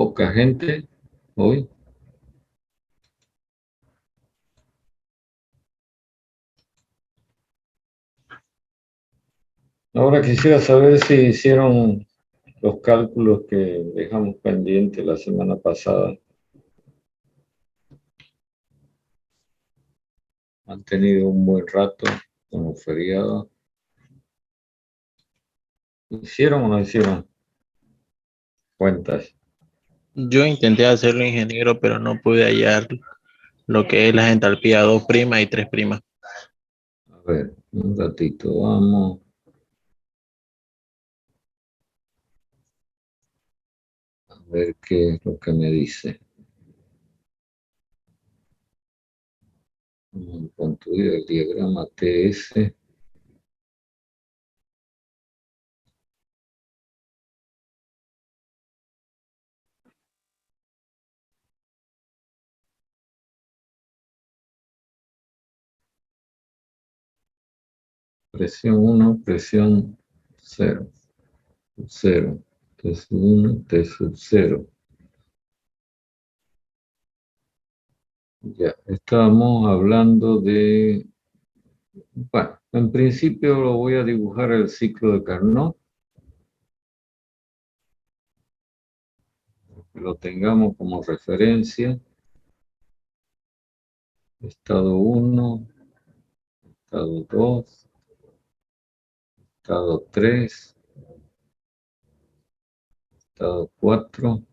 poca gente hoy. Ahora quisiera saber si hicieron los cálculos que dejamos pendientes la semana pasada. Han tenido un buen rato con los feriados. ¿Hicieron o no hicieron cuentas? Yo intenté hacerlo, ingeniero, pero no pude hallar lo que es la entalpía 2' y 3'. A ver, un ratito, vamos. A ver qué es lo que me dice. Vamos a construir el diagrama TS. Presión 1, presión 0. 0. T sub 1, T sub 0. Ya, estábamos hablando de... Bueno, en principio lo voy a dibujar el ciclo de Carnot. Que lo tengamos como referencia. Estado 1, estado 2, estado 3, estado 4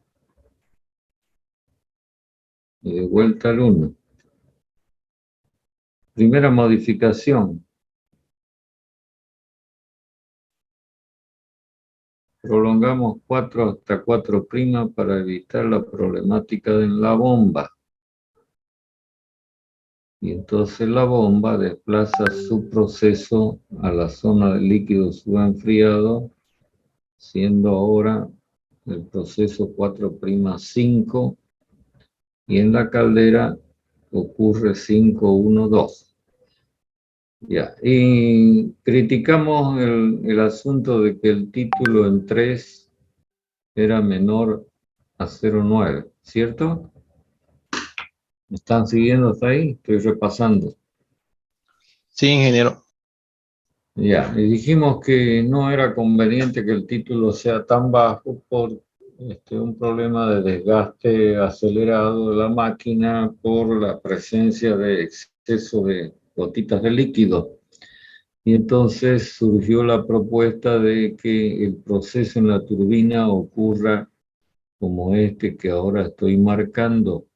y de vuelta al 1. Primera modificación. Prolongamos 4 hasta 4' para evitar la problemática de la bomba. Y entonces la bomba desplaza su proceso a la zona del líquido subenfriado, siendo ahora el proceso 4'5, y en la caldera ocurre 512. Ya, y criticamos el asunto de que el título en 3 era menor a 0,9, ¿cierto? ¿Me están siguiendo hasta ahí? Estoy repasando. Sí, ingeniero. Ya, y dijimos que no era conveniente que el título sea tan bajo por un problema de desgaste acelerado de la máquina por la presencia de exceso de gotitas de líquido. Y entonces surgió la propuesta de que el proceso en la turbina ocurra como este que ahora estoy marcando,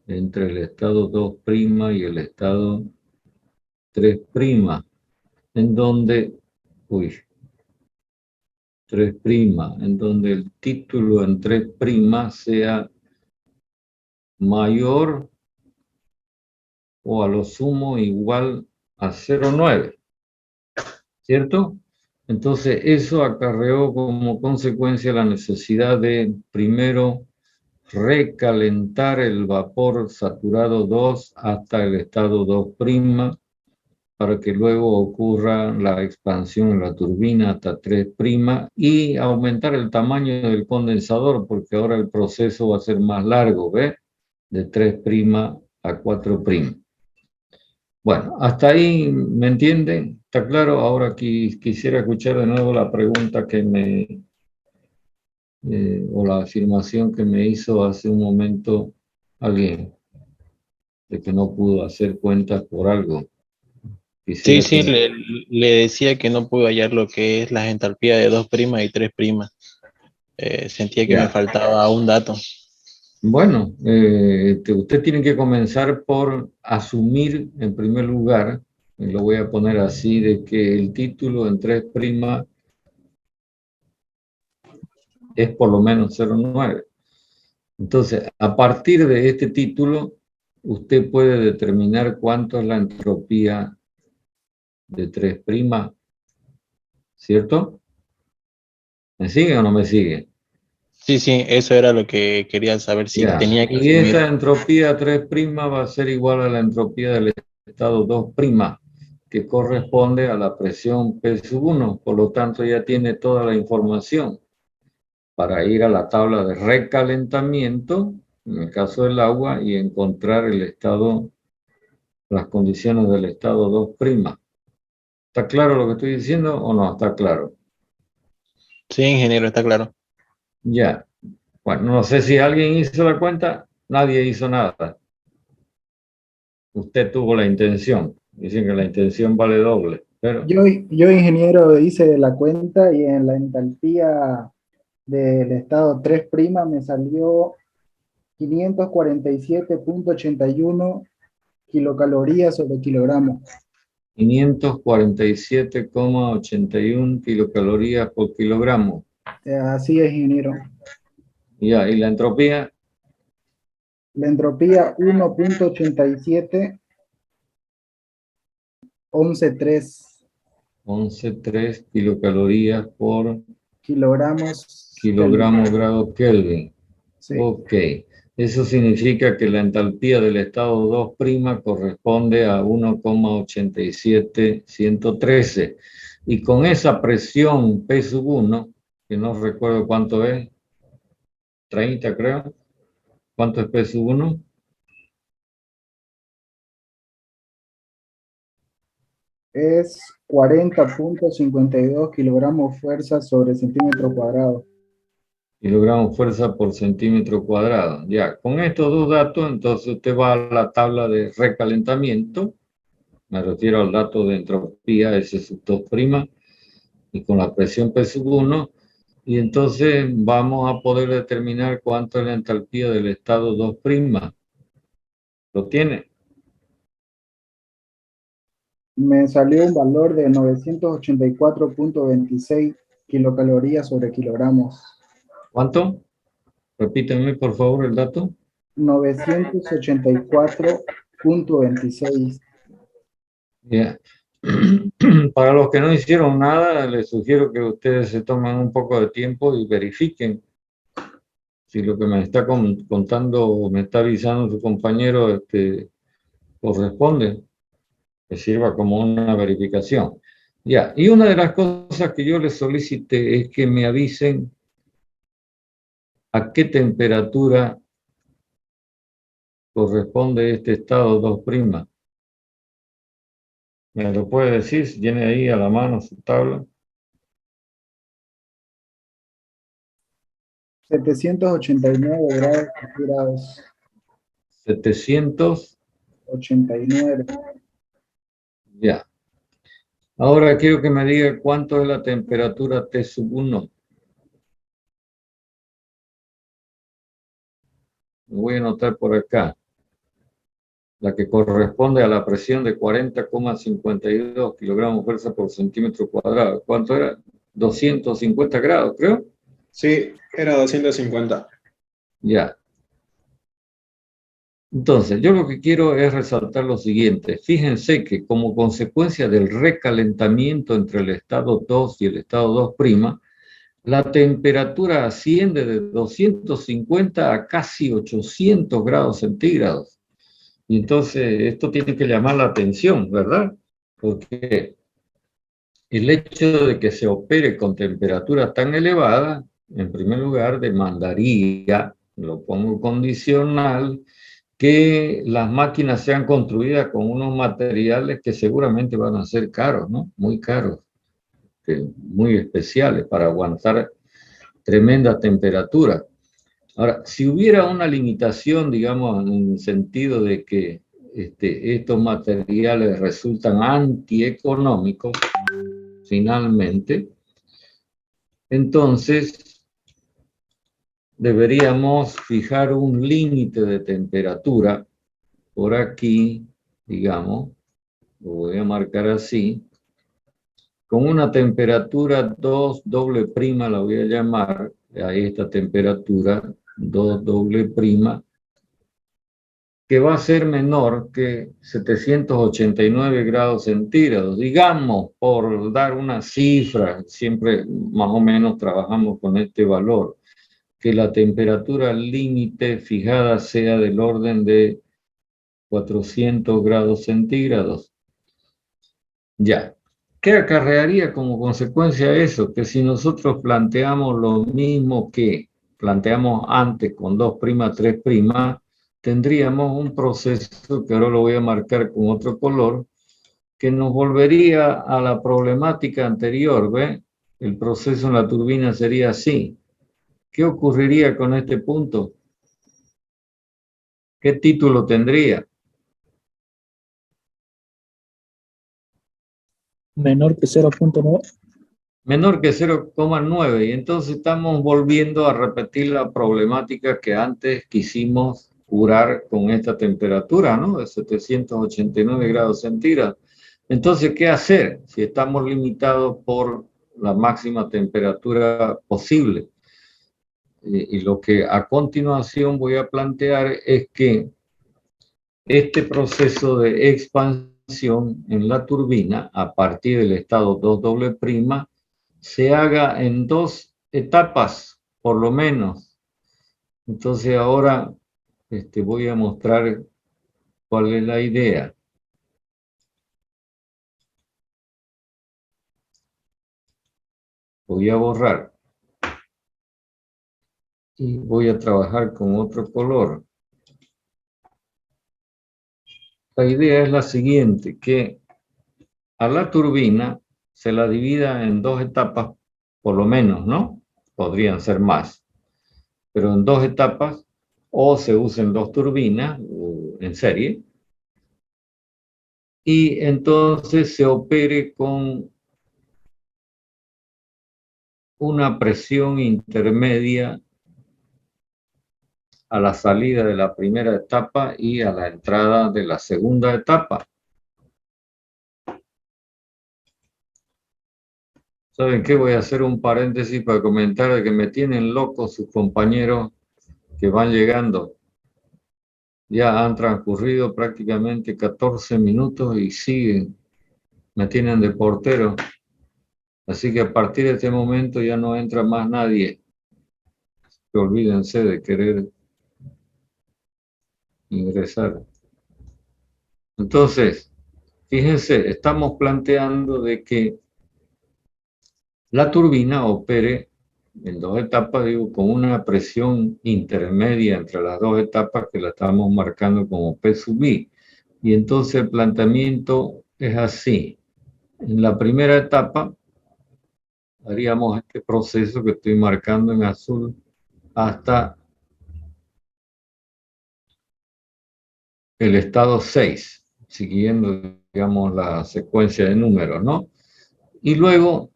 entre el estado 2' y el estado 3', en donde, 3', en donde el título en 3' sea mayor o a lo sumo igual a 0,9, ¿cierto? Entonces eso acarreó como consecuencia la necesidad de primero recalentar el vapor saturado 2 hasta el estado 2' para que luego ocurra la expansión en la turbina hasta 3' y aumentar el tamaño del condensador, porque ahora el proceso va a ser más largo, ¿ves? De 3' a 4'. Bueno, hasta ahí, ¿me entienden? ¿Está claro? Ahora quisiera escuchar de nuevo la pregunta que o la afirmación que me hizo hace un momento alguien, de que no pudo hacer cuentas por algo. Sí, Quisiera sí, que... le decía que no pude hallar lo que es las entalpías de 2' y 3'. Sentía que me Ya. faltaba un dato. Bueno, usted tiene que comenzar por asumir en primer lugar, y lo voy a poner así, de que el título en 3' es por lo menos 0,9. Entonces, a partir de este título, usted puede determinar cuánto es la entropía de 3', ¿cierto? ¿Me sigue o no me sigue? Sí, sí, eso era lo que quería saber, si Ya, tenía que y esa asumir. entropía 3' va a ser igual a la entropía del estado 2', que corresponde a la presión P sub 1, por lo tanto ya tiene toda la información. para ir a la tabla de recalentamiento, en el caso del agua, y encontrar el estado, las condiciones del estado 2'. ¿Está claro lo que estoy diciendo o no está claro? Sí, ingeniero, está claro. Ya. Bueno, no sé si alguien hizo la cuenta, nadie hizo nada. Usted tuvo la intención. Dicen que la intención vale doble, pero Yo, ingeniero, hice la cuenta y en la entalpía del estado 3' me salió 547,81 kilocalorías sobre kilogramo. 547,81 kilocalorías por kilogramo. Así es, ingeniero. Ya, y la entropía, La entropía 1,87, 11,3 11,3 kilocalorías por kilogramos. kilogramo grado Kelvin. Sí. Ok, eso significa que la entalpía del estado 2' corresponde a 1,87113. Y con esa presión P sub 1, que no recuerdo cuánto es, 30 creo. ¿Cuánto es P sub 1? Es 40,52 kilogramos fuerza sobre centímetro cuadrado. Kilogramos fuerza por centímetro cuadrado. Ya, con estos dos datos, entonces usted va a la tabla de recalentamiento, me refiero al dato de entropía S2', y con la presión P sub 1, y entonces vamos a poder determinar cuánto es la entalpía del estado 2'. ¿Lo tiene? Me salió un valor de 984,26 kilocalorías sobre kilogramos. ¿Cuánto? Repíteme, por favor, el dato. 984,26. Ya. Para los que no hicieron nada, les sugiero que ustedes se tomen un poco de tiempo y verifiquen si lo que me está contando o me está avisando su compañero corresponde, que sirva como una verificación. Ya, y una de las cosas que yo les solicité es que me avisen a qué temperatura corresponde este estado 2'. ¿Me lo puede decir? Si tiene ahí a la mano su tabla. 789 grados centígrados. 700, 89. ya. Ahora quiero que me diga cuánto es la temperatura T sub 1. Lo voy a anotar por acá. La que corresponde a la presión de 40,52 kilogramos fuerza por centímetro cuadrado. ¿Cuánto era? 250 grados, creo. Sí, era 250. Ya. Entonces, yo lo que quiero es resaltar lo siguiente. Fíjense que como consecuencia del recalentamiento entre el estado 2 y el estado 2', la temperatura asciende de 250 a casi 800 grados centígrados. Y entonces esto tiene que llamar la atención, ¿verdad? Porque el hecho de que se opere con temperaturas tan elevadas, en primer lugar, demandaría, lo pongo condicional, que las máquinas sean construidas con unos materiales que seguramente van a ser caros, ¿no? Muy caros, muy especiales para aguantar tremendas temperaturas. Ahora, si hubiera una limitación, digamos, en el sentido de que estos materiales resultan antieconómicos, finalmente, entonces deberíamos fijar un límite de temperatura por aquí, digamos, lo voy a marcar así, con una temperatura 2 doble prima, la voy a llamar, a esta temperatura 2 doble prima, que va a ser menor que 789 grados centígrados. Digamos, por dar una cifra, siempre más o menos trabajamos con este valor, que la temperatura límite fijada sea del orden de 400 grados centígrados. Ya. ¿Qué acarrearía como consecuencia eso? Que si nosotros planteamos lo mismo que planteamos antes con 2', 3', tendríamos un proceso que ahora lo voy a marcar con otro color, que nos volvería a la problemática anterior, ¿ve? El proceso en la turbina sería así. ¿Qué ocurriría con este punto? ¿Qué título tendría? Menor que 0.9. Menor que 0,9. Y entonces estamos volviendo a repetir la problemática que antes quisimos curar con esta temperatura, ¿no? De 789 grados centígrados. Entonces, ¿qué hacer si estamos limitados por la máxima temperatura posible? Y lo que a continuación voy a plantear es que este proceso de expansión en la turbina a partir del estado 2', se haga en 2 etapas, por lo menos. Entonces ahora voy a mostrar cuál es la idea. Voy a borrar. Y voy a trabajar con otro color. La idea es la siguiente, que a la turbina se la divida en 2 etapas, por lo menos, ¿no? Podrían ser más, pero en 2 etapas, o se usen 2 turbinas en serie, y entonces se opere con una presión intermedia a la salida de la primera etapa y a la entrada de la segunda etapa. ¿Saben qué? Voy a hacer un paréntesis para comentar de que me tienen locos sus compañeros que van llegando. Ya han transcurrido prácticamente 14 minutos y siguen, me tienen de portero. Así que a partir de este momento ya no entra más nadie. Olvídense de querer ingresar. Entonces, fíjense, estamos planteando de que la turbina opere en 2 etapas, digo, con una presión intermedia entre las 2 etapas que la estamos marcando como P sub I. Y entonces el planteamiento es así. En la primera etapa haríamos este proceso que estoy marcando en azul hasta el estado 6, siguiendo, digamos, la secuencia de números, ¿no? Y luego,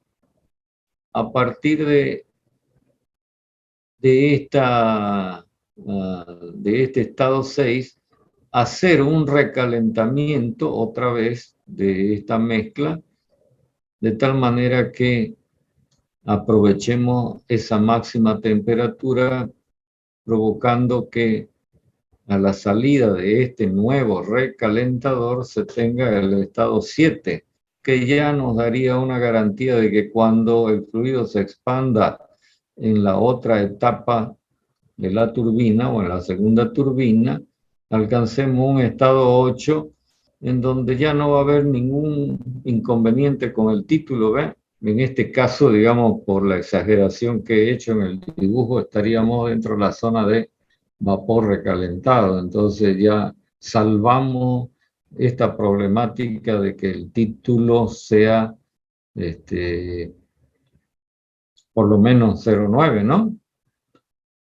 a partir de este estado 6, hacer un recalentamiento otra vez de esta mezcla, de tal manera que aprovechemos esa máxima temperatura, provocando que a la salida de este nuevo recalentador se tenga el estado 7, que ya nos daría una garantía de que cuando el fluido se expanda en la otra etapa de la turbina o en la segunda turbina, alcancemos un estado 8 en donde ya no va a haber ningún inconveniente con el título, ¿ve? En este caso, digamos, por la exageración que he hecho en el dibujo, estaríamos dentro de la zona de vapor recalentado. Entonces ya salvamos esta problemática de que el título sea por lo menos 0,9, ¿no?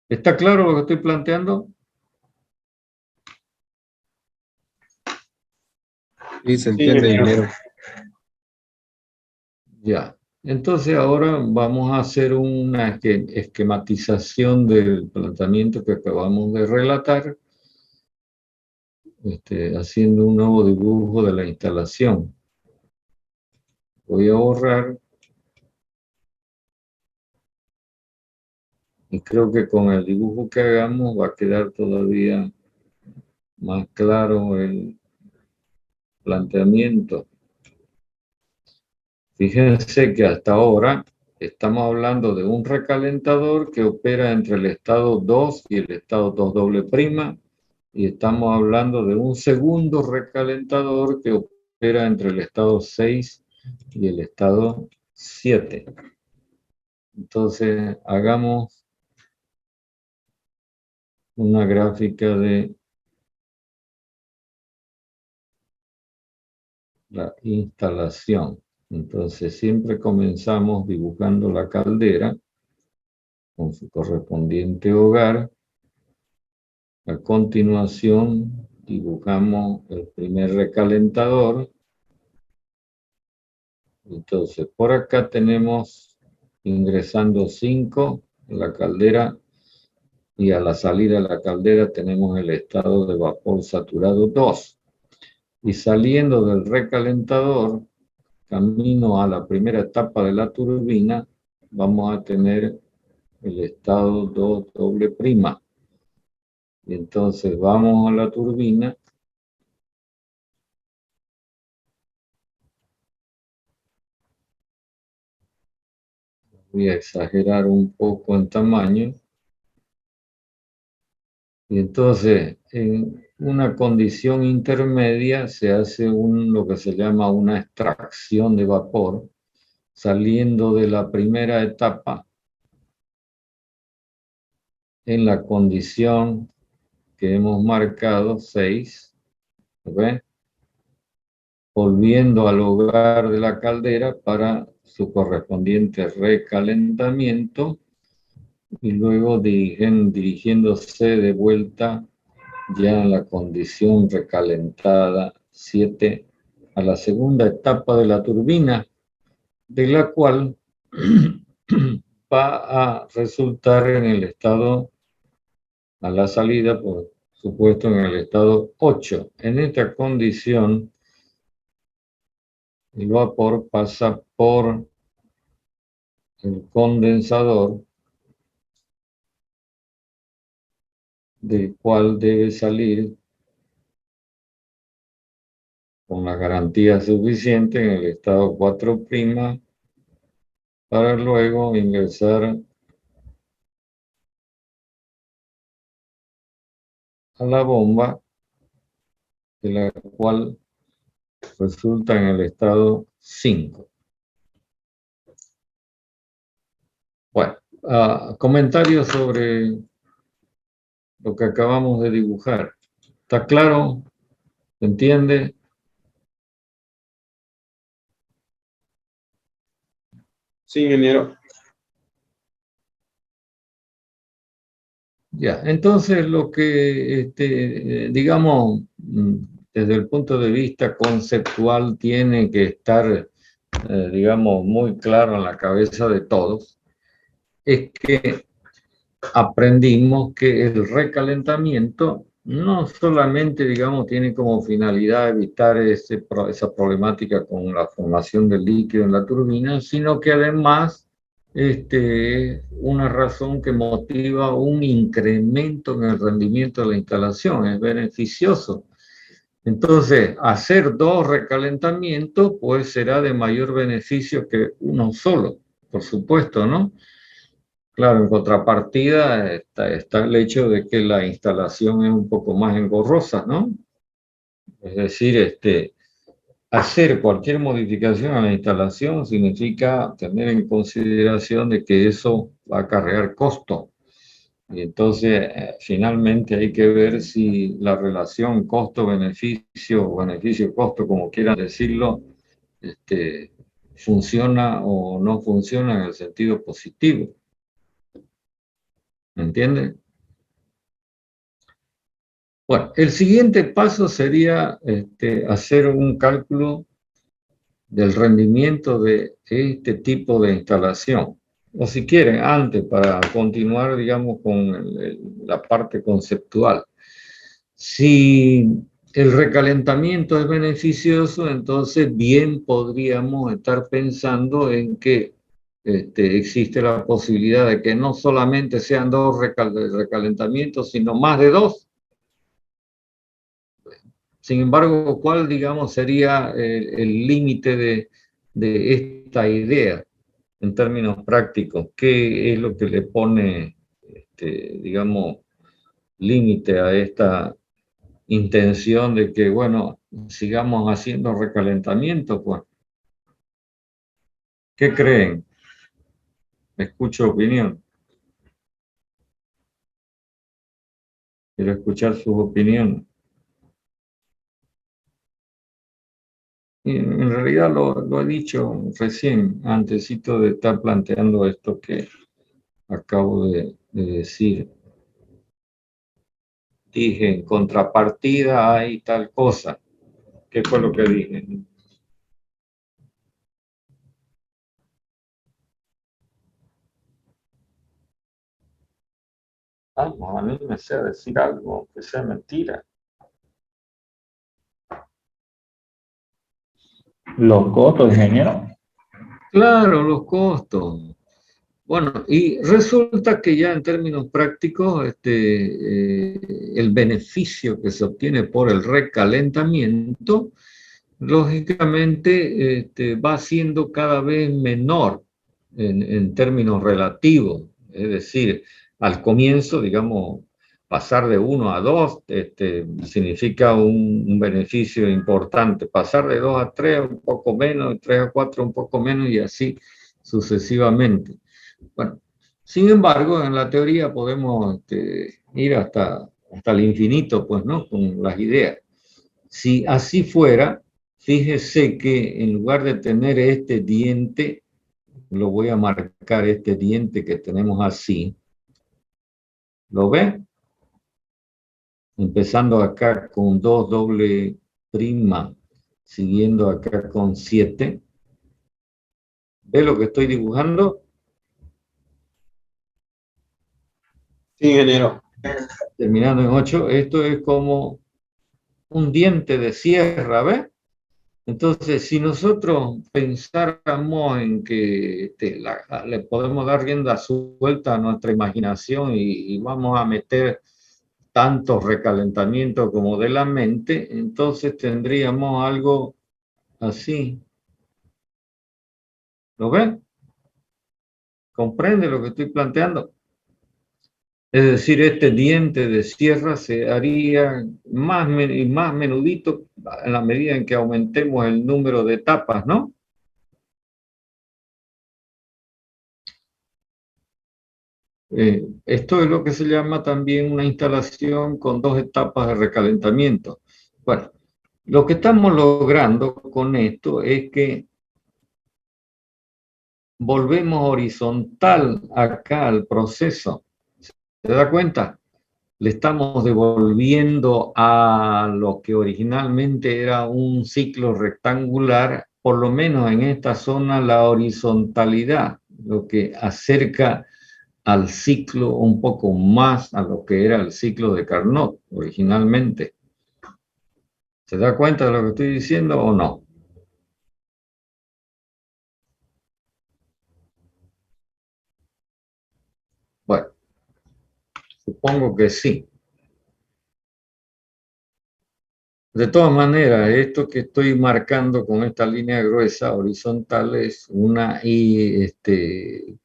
¿Está claro lo que estoy planteando? Sí, se entiende, ingeniero. Ya. Entonces ahora vamos a hacer una esquematización del planteamiento que acabamos de relatar, haciendo un nuevo dibujo de la instalación. Voy a borrar. Y creo que con el dibujo que hagamos va a quedar todavía más claro el planteamiento. Fíjense que hasta ahora estamos hablando de un recalentador que opera entre el estado 2 y el estado 2'', y estamos hablando de un segundo recalentador que opera entre el estado 6 y el estado 7. Entonces, hagamos una gráfica de la instalación. Entonces, siempre comenzamos dibujando la caldera con su correspondiente hogar. A continuación, dibujamos el primer recalentador. Entonces, por acá tenemos ingresando 5 en la caldera y a la salida de la caldera tenemos el estado de vapor saturado 2. Y saliendo del recalentador, camino a la primera etapa de la turbina, vamos a tener el estado 2 doble prima. Y entonces vamos a la turbina. Voy a exagerar un poco en tamaño. Y entonces, en una condición intermedia se hace lo que se llama una extracción de vapor, saliendo de la primera etapa en la condición que hemos marcado, 6, ¿ve? Volviendo al hogar de la caldera para su correspondiente recalentamiento y luego dirigiéndose de vuelta ya en la condición recalentada 7 a la segunda etapa de la turbina, de la cual va a resultar en el estado, a la salida, por supuesto, en el estado 8. En esta condición, el vapor pasa por el condensador, del cual debe salir con la garantía suficiente en el estado 4', para luego ingresar a la bomba, de la cual resulta en el estado 5. Bueno, comentarios sobre lo que acabamos de dibujar. ¿Está claro? ¿Se entiende? Sí, ingeniero. Ya, entonces lo que, digamos, desde el punto de vista conceptual tiene que estar, digamos, muy claro en la cabeza de todos, es que aprendimos que el recalentamiento no solamente, digamos, tiene como finalidad evitar esa problemática con la formación del líquido en la turbina, sino que además es una razón que motiva un incremento en el rendimiento de la instalación, es beneficioso. Entonces, hacer 2 recalentamientos, pues será de mayor beneficio que uno solo, por supuesto, ¿no? Claro, en contrapartida está el hecho de que la instalación es un poco más engorrosa, ¿no? Es decir, hacer cualquier modificación a la instalación significa tener en consideración de que eso va a acarrear costo. Y entonces, finalmente hay que ver si la relación costo-beneficio, o beneficio-costo, como quieran decirlo, funciona o no funciona en el sentido positivo. ¿Me entiende? Bueno, el siguiente paso sería hacer un cálculo del rendimiento de este tipo de instalación. O si quieren, antes, para continuar, digamos, con la parte conceptual. Si el recalentamiento es beneficioso, entonces bien podríamos estar pensando en que existe la posibilidad de que no solamente sean 2 recalentamientos, sino más de 2. Sin embargo, ¿cuál, digamos, sería el límite de esta idea en términos prácticos? ¿Qué es lo que le pone, digamos, límite a esta intención de que, bueno, sigamos haciendo recalentamiento? Pues ¿Qué creen? Escucho opinión. Quiero escuchar sus opiniones. Y en realidad lo he dicho recién, antesito de estar planteando esto que acabo de decir. Dije, en contrapartida hay tal cosa. ¿Qué fue lo que dije? Vamos, a mí me sé decir algo que sea mentira. Los costos, ingeniero. Claro, los costos. Bueno, y resulta que ya en términos prácticos, el beneficio que se obtiene por el recalentamiento, lógicamente, va siendo cada vez menor en términos relativos. Es decir, al comienzo, digamos, pasar de 1 a 2 significa un beneficio importante. Pasar de 2 a 3 un poco menos, de 3 a 4 un poco menos y así sucesivamente. Bueno, sin embargo, en la teoría podemos ir hasta el infinito, pues, ¿no? Con las ideas. Si así fuera, fíjese que en lugar de tener este diente, lo voy a marcar este diente que tenemos así. ¿Lo ve? Empezando acá con 2 doble prima, siguiendo acá con 7. ¿Ve lo que estoy dibujando? Sí, ingeniero. Terminando en 8, esto es como un diente de sierra, ¿ves? Entonces, si nosotros pensáramos en que le podemos dar rienda suelta a nuestra imaginación y vamos a meter tanto recalentamiento como de la mente, entonces tendríamos algo así. ¿Lo ven? ¿Comprende lo que estoy planteando? Es decir, este diente de sierra se haría más y más menudito en la medida en que aumentemos el número de etapas, ¿no? Esto es lo que se llama también una instalación con 2 etapas de recalentamiento. Bueno, lo que estamos logrando con esto es que volvemos horizontal acá al proceso. ¿Se da cuenta? Le estamos devolviendo a lo que originalmente era un ciclo rectangular, por lo menos en esta zona, la horizontalidad, lo que acerca al ciclo un poco más a lo que era el ciclo de Carnot originalmente. ¿Se da cuenta de lo que estoy diciendo o no? Bueno, supongo que sí. De todas maneras, esto que estoy marcando con esta línea gruesa horizontal es una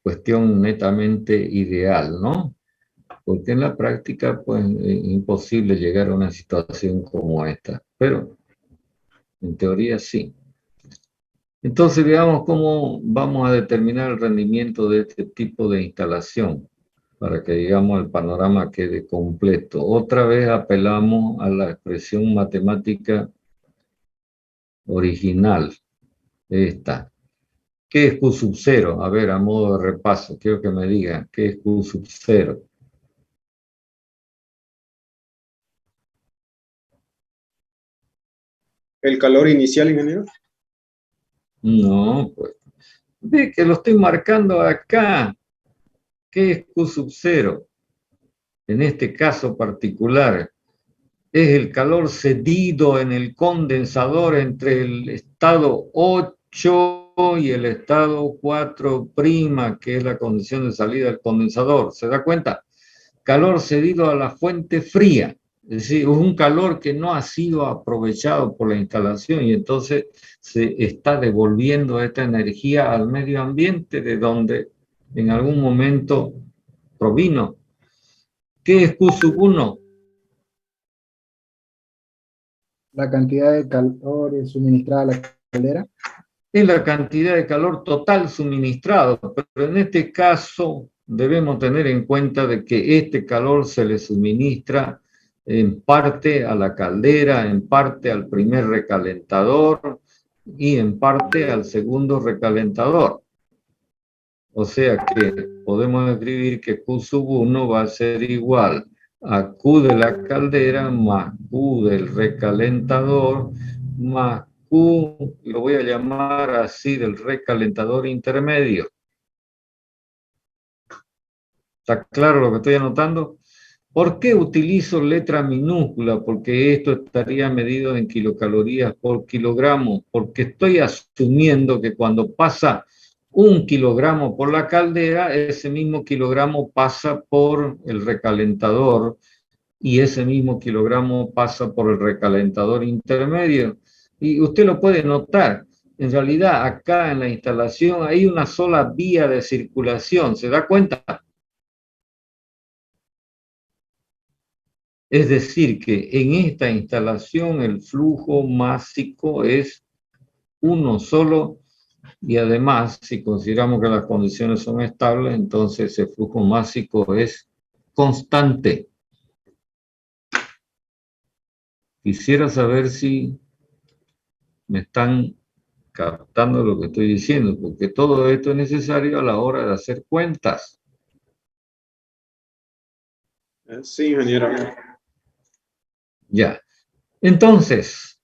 cuestión netamente ideal, ¿no? Porque en la práctica, pues, es imposible llegar a una situación como esta, pero en teoría sí. Entonces, veamos cómo vamos a determinar el rendimiento de este tipo de instalación para que, digamos, el panorama quede completo. Otra vez apelamos a la expresión matemática original, esta. ¿Qué es Q sub 0? A ver, a modo de repaso, quiero que me digan, ¿qué es Q sub 0? ¿El calor inicial, ingeniero? No, pues, ve que lo estoy marcando acá. ¿Qué es Q sub 0? En este caso particular, es el calor cedido en el condensador entre el estado 8 y el estado 4', que es la condición de salida del condensador. ¿Se da cuenta? Calor cedido a la fuente fría. Es decir, es un calor que no ha sido aprovechado por la instalación y entonces se está devolviendo esta energía al medio ambiente de donde en algún momento provino. ¿Qué es Q sub 1? La cantidad de calor suministrada a la caldera. es la cantidad de calor total suministrado, pero en este caso debemos tener en cuenta de que este calor se le suministra en parte a la caldera, en parte al primer recalentador y en parte al segundo recalentador. O sea que podemos escribir que Q sub 1 va a ser igual a Q de la caldera más Q del recalentador más Q, lo voy a llamar así, del recalentador intermedio. ¿Está claro lo que estoy anotando? ¿Por qué utilizo letra minúscula? Porque esto estaría medido en kilocalorías por kilogramo, porque estoy asumiendo que cuando pasa 1 kilogramo por la caldera, ese mismo kilogramo pasa por el recalentador y ese mismo kilogramo pasa por el recalentador intermedio. Y usted lo puede notar, en realidad acá en la instalación hay una sola vía de circulación, ¿se da cuenta? Es decir, que en esta instalación el flujo másico es uno solo y además, si consideramos que las condiciones son estables, entonces el flujo másico es constante. Quisiera saber si me están captando lo que estoy diciendo, porque todo esto es necesario a la hora de hacer cuentas. Sí, ingeniero. Ya. Entonces,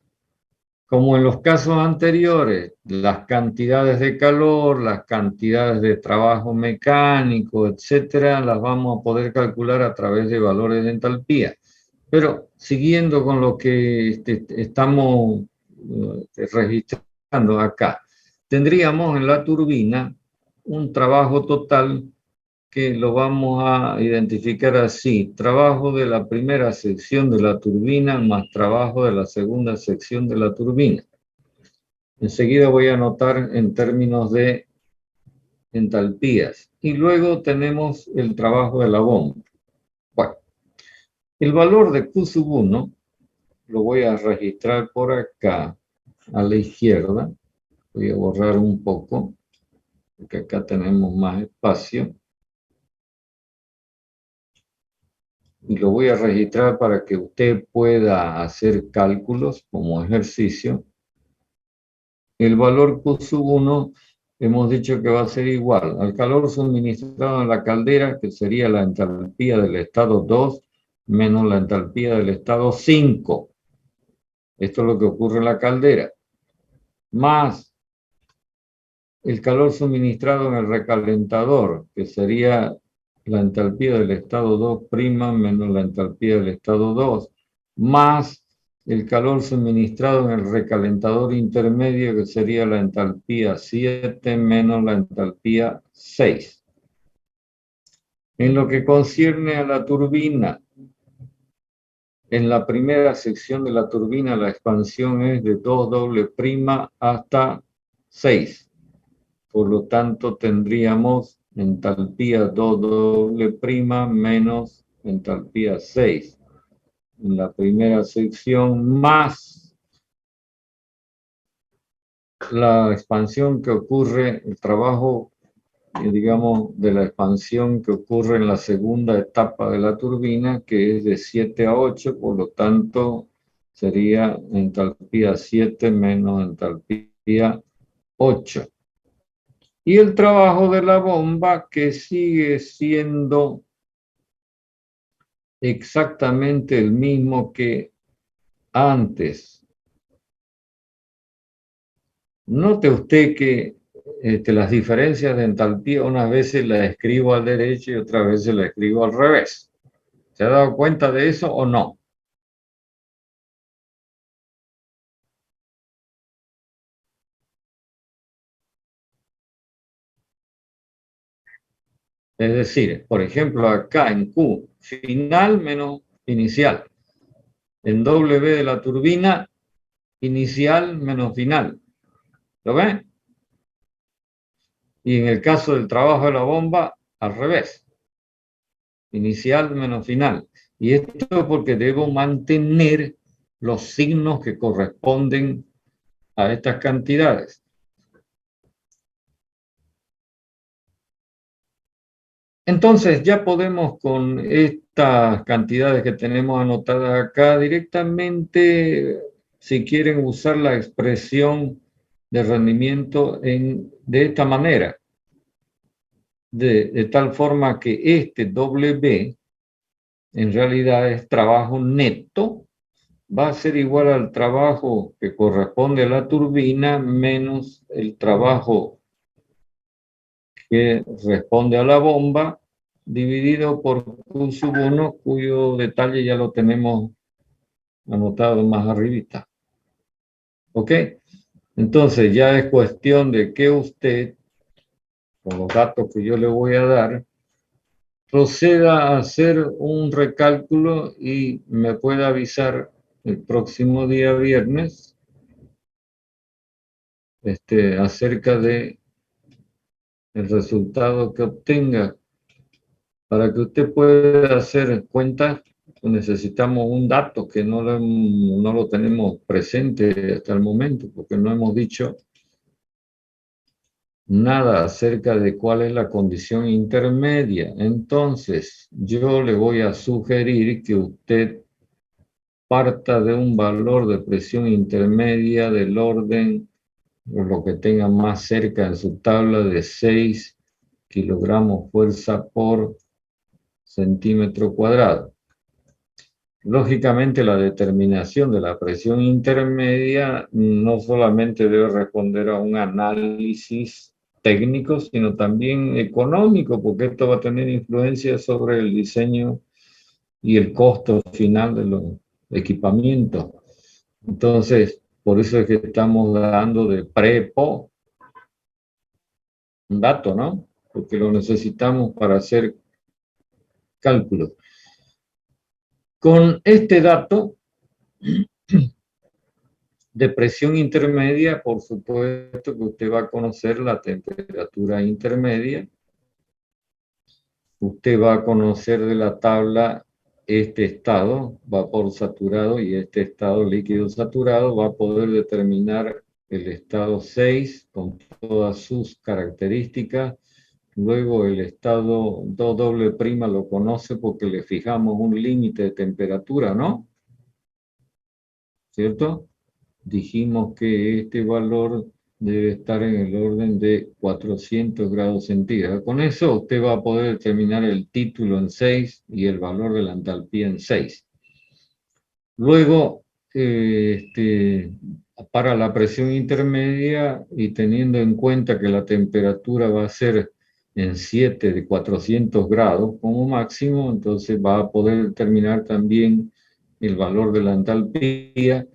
como en los casos anteriores, las cantidades de calor, las cantidades de trabajo mecánico, etcétera, las vamos a poder calcular a través de valores de entalpía. Pero siguiendo con lo que estamos registrando acá, tendríamos en la turbina un trabajo total que lo vamos a identificar así: trabajo de la primera sección de la turbina más trabajo de la segunda sección de la turbina. Enseguida voy a anotar en términos de entalpías. Y luego tenemos el trabajo de la bomba. Bueno, el valor de Q sub 1 lo voy a registrar por acá, a la izquierda. Voy a borrar un poco, porque acá tenemos más espacio. Y lo voy a registrar para que usted pueda hacer cálculos como ejercicio. El valor Q sub 1 hemos dicho que va a ser igual al calor suministrado en la caldera, que sería la entalpía del estado 2 menos la entalpía del estado 5. Esto es lo que ocurre en la caldera. Más el calor suministrado en el recalentador, que sería la entalpía del estado 2' menos la entalpía del estado 2, más el calor suministrado en el recalentador intermedio, que sería la entalpía 7 menos la entalpía 6. En lo que concierne a la turbina, en la primera sección de la turbina la expansión es de 2" hasta 6. Por lo tanto, tendríamos entalpía 2" menos entalpía 6 en la primera sección, más la expansión que ocurre, el trabajo, digamos, de la expansión que ocurre en la segunda etapa de la turbina, que es de 7 a 8, por lo tanto, sería entalpía 7 menos entalpía 8. Y el trabajo de la bomba, que sigue siendo exactamente el mismo que antes. Note usted que las diferencias de entalpía unas veces las escribo al derecho y otras veces las escribo al revés. ¿Se ha dado cuenta de eso o no? Es decir, por ejemplo, acá en Q, final menos inicial. En W de la turbina, inicial menos final. ¿Lo ven? Y en el caso del trabajo de la bomba, al revés. Inicial menos final. Y esto porque debo mantener los signos que corresponden a estas cantidades. Entonces ya podemos con estas cantidades que tenemos anotadas acá directamente, si quieren usar la expresión de rendimiento de esta manera, de tal forma que este W en realidad es trabajo neto, va a ser igual al trabajo que corresponde a la turbina menos el trabajo que responde a la bomba, dividido por Q sub 1, cuyo detalle ya lo tenemos anotado más arribita. ¿Ok? Entonces ya es cuestión de que usted, con los datos que yo le voy a dar, proceda a hacer un recálculo y me pueda avisar el próximo día viernes acerca de el resultado que obtenga. Para que usted pueda hacer cuentas, necesitamos un dato que no lo tenemos presente hasta el momento, porque no hemos dicho nada acerca de cuál es la condición intermedia. Entonces, yo le voy a sugerir que usted parta de un valor de presión intermedia del orden, o lo que tenga más cerca en su tabla, de 6 kilogramos fuerza por centímetro cuadrado. Lógicamente, la determinación de la presión intermedia no solamente debe responder a un análisis técnico, sino también económico, porque esto va a tener influencia sobre el diseño y el costo final de los equipamientos. Entonces, por eso es que estamos dando de pre-po un dato, ¿no? Porque lo necesitamos para hacer cálculos. Con este dato de presión intermedia, por supuesto que usted va a conocer la temperatura intermedia. Usted va a conocer de la tabla este estado, vapor saturado, y este estado líquido saturado. Va a poder determinar el estado 6 con todas sus características. Luego el estado 2W' lo conoce porque le fijamos un límite de temperatura, ¿no? ¿Cierto? Dijimos que este valor debe estar en el orden de 400 grados centígrados. Con eso usted va a poder determinar el título en 6 y el valor de la entalpía en 6. Luego, para la presión intermedia, y teniendo en cuenta que la temperatura va a ser en 7 de 400 grados como máximo, entonces va a poder determinar también el valor de la entalpía,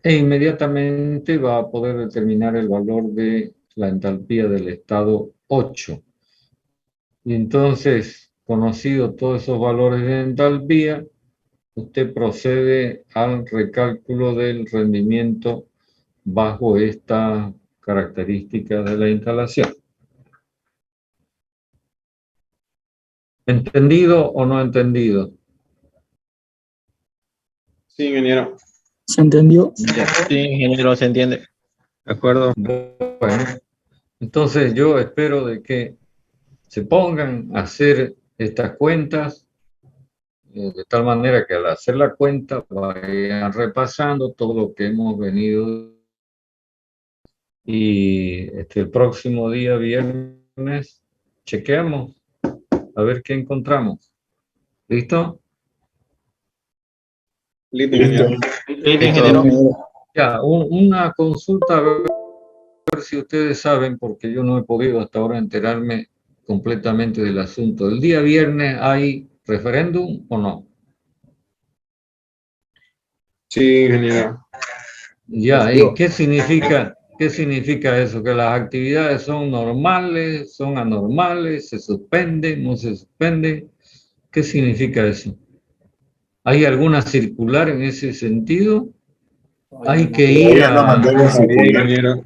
e inmediatamente va a poder determinar el valor de la entalpía del estado 8. Y entonces, conocido todos esos valores de entalpía, usted procede al recálculo del rendimiento bajo esta característica de la instalación. ¿Entendido o no entendido? Sí, ingeniero. ¿Se entendió? Sí, ingeniero, se entiende. ¿De acuerdo? Bueno, entonces yo espero de que se pongan a hacer estas cuentas de tal manera que al hacer la cuenta vayan repasando todo lo que hemos venido, y el próximo día viernes chequeamos a ver qué encontramos. ¿Listo? Listo, ingeniero. Sí, ingeniero. Ya, una consulta, a ver si ustedes saben, porque yo no he podido hasta ahora enterarme completamente del asunto. ¿El día viernes hay referéndum o no? Sí, ingeniero. Ya, ¿y qué significa eso? ¿Que las actividades son normales, son anormales, se suspenden, no se suspenden? ¿Qué significa eso? ¿Hay alguna circular en ese sentido? Hay que ir a... Sí, ingeniero.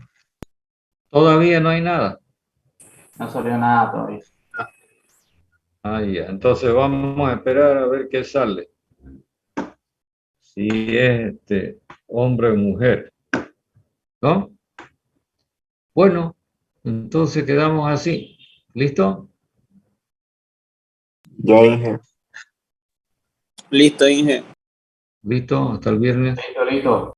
Todavía no hay nada. No salió nada todavía. Ah, ya. Entonces vamos a esperar a ver qué sale. Si es hombre o mujer, ¿no? Bueno, entonces quedamos así. ¿Listo? Ya, Inge. Listo, Inge. ¿Listo? Hasta el viernes. Listo.